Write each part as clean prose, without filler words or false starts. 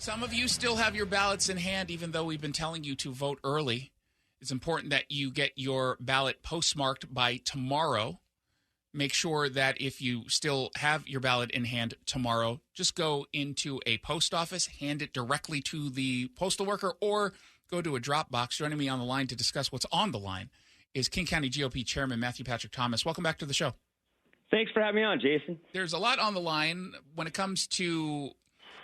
Some of you still have your ballots in hand, even though we've been telling you to vote early. It's important that you get your ballot postmarked by tomorrow. Make sure that if you still have your ballot in hand tomorrow, just go into a post office, hand it directly to the postal worker, or go to a drop box. Joining me on the line to discuss what's on the line is King County GOP Chairman Matthew Patrick Thomas. Welcome back to the show. Thanks for having me on, Jason. There's a lot on the line when it comes to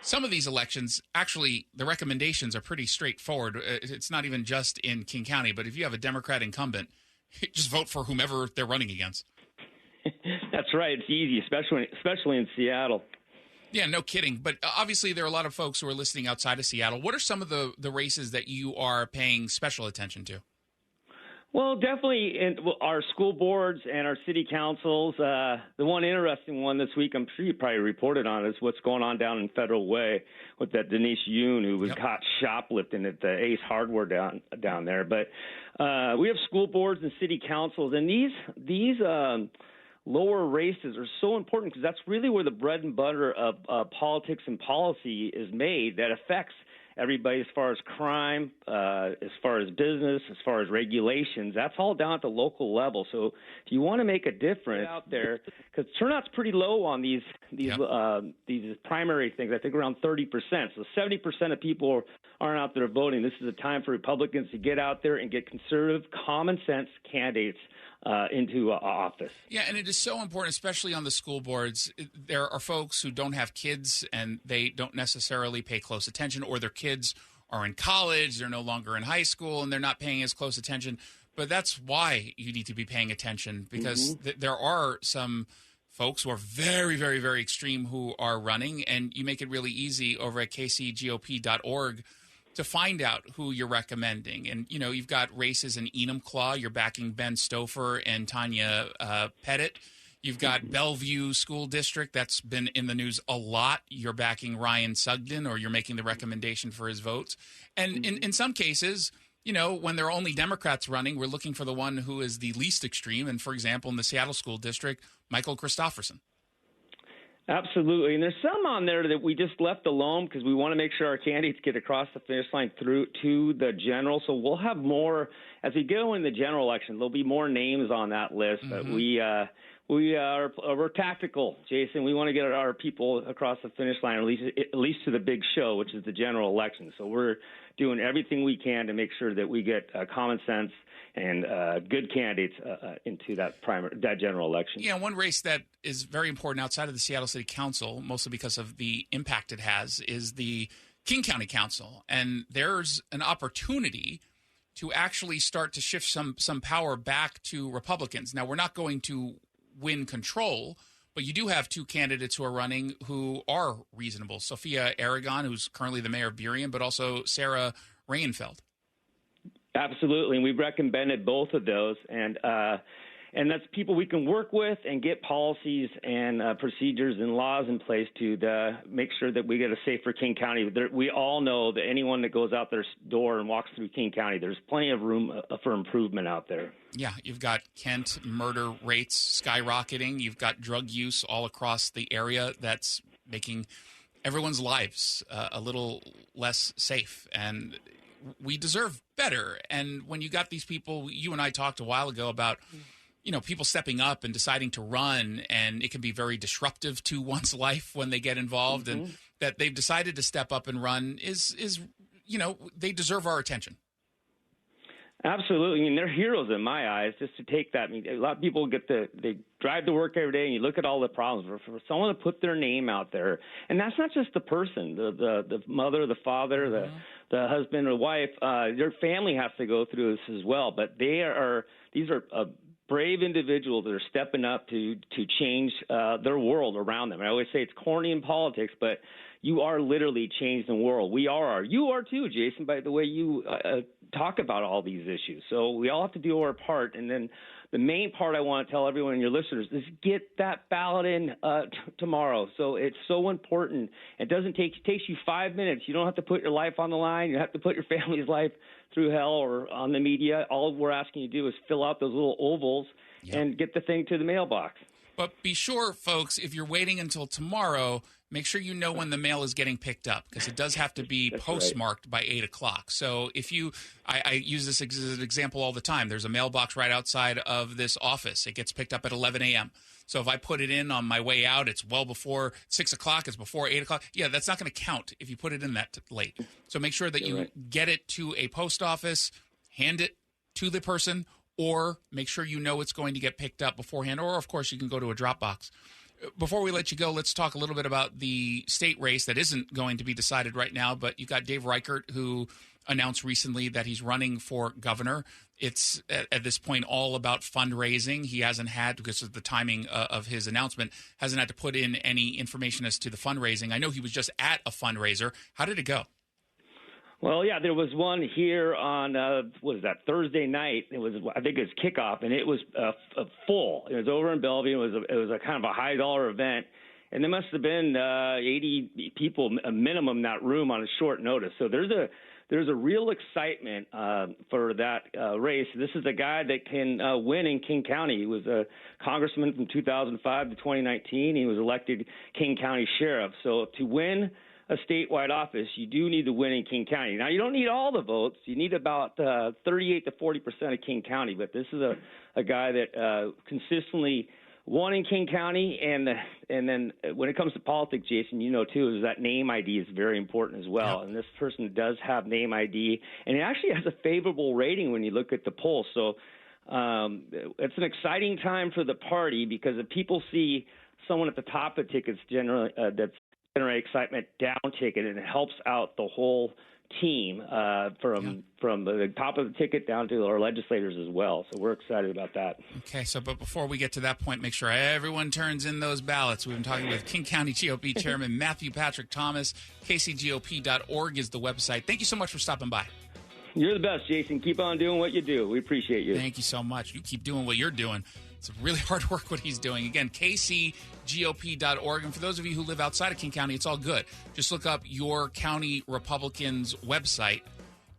some of these elections. Actually, the recommendations are pretty straightforward. It's not even just in King County, but if you have a Democrat incumbent, just vote for whomever they're running against. That's right. It's easy, especially in Seattle. Yeah, no kidding. But obviously there are a lot of folks who are listening outside of Seattle. What are some of the races that you are paying special attention to? Well, definitely in our school boards and our city councils. The one interesting one this week, I'm sure you probably reported on, is what's going on down in Federal Way with that Denise Yoon who was caught shoplifting at the Ace Hardware down there. But we have school boards and city councils, and these lower races are so important because that's really where the bread and butter of politics and policy is made that affects everybody as far as crime, as far as business, as far as regulations. That's all down at the local level. So if you want to make a difference out there, because turnout's pretty low on these primary things, I think around 30%. So 70% of people aren't out there voting. This is a time for Republicans to get out there and get conservative, common sense candidates into office. Yeah, and it is so important, especially on the school boards. There are folks who don't have kids and they don't necessarily pay close attention, or their kids are in college, they're no longer in high school, and they're not paying as close attention. But that's why you need to be paying attention, because there are some folks who are very, very, very extreme who are running, and you make it really easy over at kcgop.org to find out who you're recommending. And, you know, you've got races in Enumclaw. You're backing Ben Stouffer and Tanya Pettit. You've got Bellevue School District. That's been in the news a lot. You're backing Ryan Sugden, or you're making the recommendation for his votes. And in some cases, you know, when there are only Democrats running, we're looking for the one who is the least extreme. And, for example, in the Seattle School District, Michael Christopherson. Absolutely. And there's some on there that we just left alone because we want to make sure our candidates get across the finish line through to the general. So we'll have more as we go in the general election. There'll be more names on that list, but we're tactical, Jason. We want to get our people across the finish line, at least to the big show, which is the general election. So we're doing everything we can to make sure that we get common sense and good candidates into that general election. Yeah, one race that is very important outside of the Seattle City Council, mostly because of the impact it has, is the King County Council. And there's an opportunity to actually start to shift some power back to Republicans. Now, we're not going to win control, but you do have two candidates who are running who are reasonable. Sophia Aragon, who's currently the mayor of Burien, but also Sarah Reyenfeld. Absolutely, and we've recommended both of those, and that's people we can work with and get policies and procedures and laws in place to make sure that we get a safer King County. We all know that anyone that goes out their door and walks through King County, there's plenty of room for improvement out there. Yeah, you've got Kent murder rates skyrocketing. You've got drug use all across the area that's making everyone's lives a little less safe, and we deserve better. And when you got these people, you and I talked a while ago about, you know, people stepping up and deciding to run, and it can be very disruptive to one's life when they get involved, and that they've decided to step up and run is, you know, they deserve our attention. Absolutely. I mean, they're heroes in my eyes, just to take that. I mean, a lot of people they drive to work every day, and you look at all the problems. For someone to put their name out there, and that's not just the person, the mother, the father, the husband or wife, their family has to go through this as well. But these are brave individuals that are stepping up to change their world around them. I always say it's corny in politics, but you are literally changing the world. We are. You are too, Jason, by the way you talk about all these issues. So we all have to do our part. And then the main part I want to tell everyone and your listeners is get that ballot in tomorrow. So it's so important. It takes you 5 minutes. You don't have to put your life on the line. You don't have to put your family's life through hell or on the media. All we're asking you to do is fill out those little ovals and get the thing to the mailbox. But be sure, folks, if you're waiting until tomorrow, make sure you know when the mail is getting picked up, because it does have to be postmarked by 8 o'clock. So if I use this as an example all the time. There's a mailbox right outside of this office. It gets picked up at 11 a.m. So if I put it in on my way out, it's well before 6 o'clock, it's before 8 o'clock. Yeah, that's not going to count if you put it in that late. So make sure that you get it to a post office, hand it to the person, or make sure you know it's going to get picked up beforehand. Or, of course, you can go to a drop box. Before we let you go, let's talk a little bit about the state race that isn't going to be decided right now, but you've got Dave Reichert, who announced recently that he's running for governor. It's, at this point, all about fundraising. He hasn't had, because of the timing of his announcement, hasn't had to put in any information as to the fundraising. I know he was just at a fundraiser. How did it go? Well, yeah, there was one here on Thursday night. It was, I think, it was kickoff, and it was full. It was over in Bellevue. It was a kind of a high dollar event, and there must have been 80 people a minimum in that room on a short notice. So there's a real excitement for that race. This is a guy that can win in King County. He was a congressman from 2005 to 2019. He was elected King County sheriff. So to win a statewide office, you do need to win in King County. Now, you don't need all the votes. You need about 38 to 40% of King County. But this is a guy that consistently won in King County. And then when it comes to politics, Jason, you know, too, is that name ID is very important as well. Yep. And this person does have name ID. And it actually has a favorable rating when you look at the polls. So it's an exciting time for the party, because if people see someone at the top of tickets generally that's generate excitement, down ticket, and it helps out the whole team from the top of the ticket down to our legislators as well. So we're excited about that. Okay, but before we get to that point, make sure everyone turns in those ballots. We've been talking with King County GOP Chairman Matthew Patrick Thomas. KCGOP.org is the website. Thank you so much for stopping by. You're the best, Jason. Keep on doing what you do. We appreciate you. Thank you so much. You keep doing what you're doing. It's really hard work what he's doing. Again, KCGOP.org. And for those of you who live outside of King County, it's all good. Just look up your county Republicans website,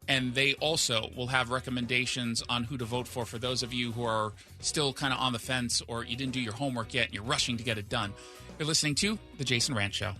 and they also will have recommendations on who to vote for those of you who are still kind of on the fence, or you didn't do your homework yet and you're rushing to get it done. You're listening to The Jason Rantz Show.